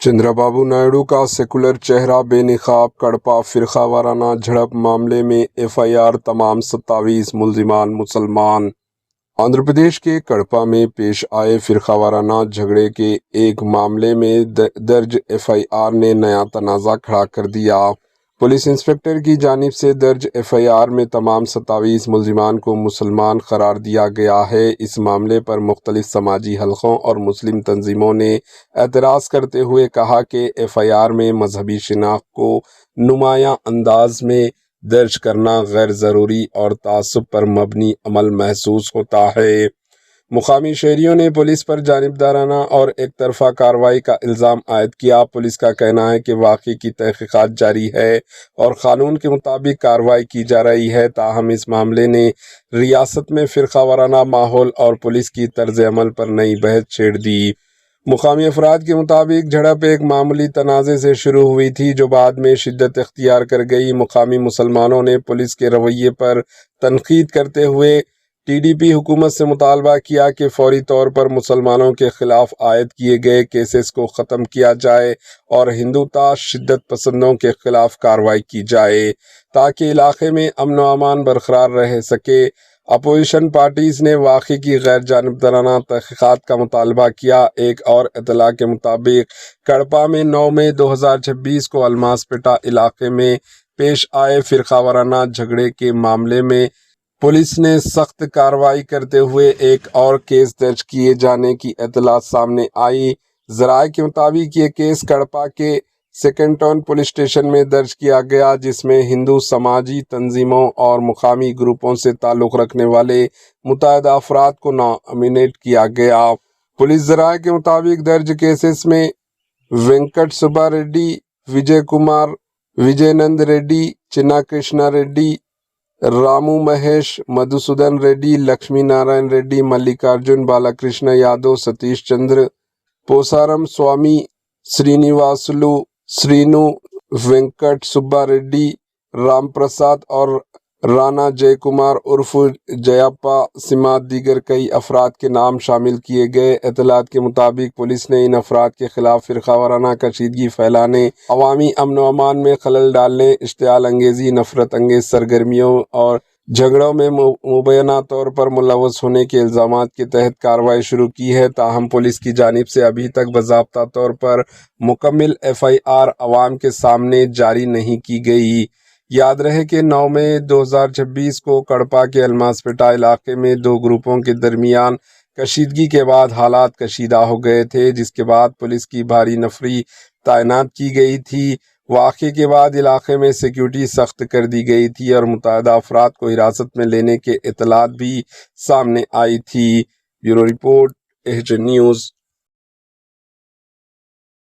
چندرابابو نائیڈو کا سیکولر چہرہ بے نقاب کڑپا فرقہ وارانہ جھڑپ معاملے میں ایف آئی آر تمام 27 ملزمان مسلمان۔ آندھرا پردیش کے کڑپا میں پیش آئے فرقہ وارانہ جھگڑے کے ایک معاملے میں درج ایف آئی آر نے نیا تنازع کھڑا کر دیا۔ پولیس انسپکٹر کی جانب سے درج ایف آئی آر میں تمام 27 ملزمان کو مسلمان قرار دیا گیا ہے۔ اس معاملے پر مختلف سماجی حلقوں اور مسلم تنظیموں نے اعتراض کرتے ہوئے کہا کہ ایف آئی آر میں مذہبی شناخت کو نمایاں انداز میں درج کرنا غیر ضروری اور تعصب پر مبنی عمل محسوس ہوتا ہے۔ مقامی شہریوں نے پولیس پر جانبدارانہ اور ایک طرفہ کارروائی کا الزام عائد کیا۔ پولیس کا کہنا ہے کہ واقعے کی تحقیقات جاری ہے اور قانون کے مطابق کارروائی کی جا رہی ہے، تاہم اس معاملے نے ریاست میں فرقہ وارانہ ماحول اور پولیس کی طرز عمل پر نئی بحث چھیڑ دی۔ مقامی افراد کے مطابق جھڑپ ایک معمولی تنازع سے شروع ہوئی تھی جو بعد میں شدت اختیار کر گئی۔ مقامی مسلمانوں نے پولیس کے رویے پر تنقید کرتے ہوئے ٹی ڈی پی حکومت سے مطالبہ کیا کہ فوری طور پر مسلمانوں کے خلاف عائد کیے گئے کیسز کو ختم کیا جائے اور ہندوتوا شدت پسندوں کے خلاف کارروائی کی جائے تاکہ علاقے میں امن و امان برقرار رہ سکے۔ اپوزیشن پارٹیز نے واقعے کی غیر جانبدارانہ تحقیقات کا مطالبہ کیا۔ ایک اور اطلاع کے مطابق کڑپا میں 9 مئی 2026 کو الماس پیٹا علاقے میں پیش آئے فرقہ وارانہ جھگڑے کے معاملے میں پولیس نے سخت کارروائی کرتے ہوئے ایک اور کیس درج کیے جانے کی اطلاع سامنے آئی۔ ذرائع کے مطابق یہ کیس کڑپا کے سیکنڈ ٹاؤن پولیس اسٹیشن میں درج کیا گیا جس میں ہندو سماجی تنظیموں اور مقامی گروپوں سے تعلق رکھنے والے متعدد افراد کو نامینیٹ کیا گیا۔ پولیس ذرائع کے مطابق درج کیسز میں وینکٹ سبا ریڈی، وجے کمار، وجے نند ریڈی، چنا کرشنا ریڈی، رامو مہیش، مدھوسودن ریڈی، لکشمی نارائن ریڈی، ملکارجن بالا کرشنا یادو، ستیش چندر، پوسارم سوامی، سرینیواسلو، سرینو، وینکٹ سبا ریڈی، رام پرساد اور رانا جے کمار عرف جیاپا سمات دیگر کئی افراد کے نام شامل کیے گئے۔ اطلاعات کے مطابق پولیس نے ان افراد کے خلاف فرقہ وارانہ کشیدگی پھیلانے، عوامی امن و امان میں خلل ڈالنے، اشتعال انگیزی، نفرت انگیز سرگرمیوں اور جھگڑوں میں مبینہ طور پر ملوث ہونے کے الزامات کے تحت کارروائی شروع کی ہے، تاہم پولیس کی جانب سے ابھی تک باضابطہ طور پر مکمل ایف آئی آر عوام کے سامنے جاری نہیں کی گئی۔ یاد رہے کہ 9 مئی 2026 کو کڑپا کے الماس پیٹا علاقے میں دو گروپوں کے درمیان کشیدگی کے بعد حالات کشیدہ ہو گئے تھے، جس کے بعد پولیس کی بھاری نفری تعینات کی گئی تھی۔ واقعے کے بعد علاقے میں سیکیورٹی سخت کر دی گئی تھی اور متعدد افراد کو حراست میں لینے کے اطلاعات بھی سامنے آئی تھی۔ Bureau report, H news.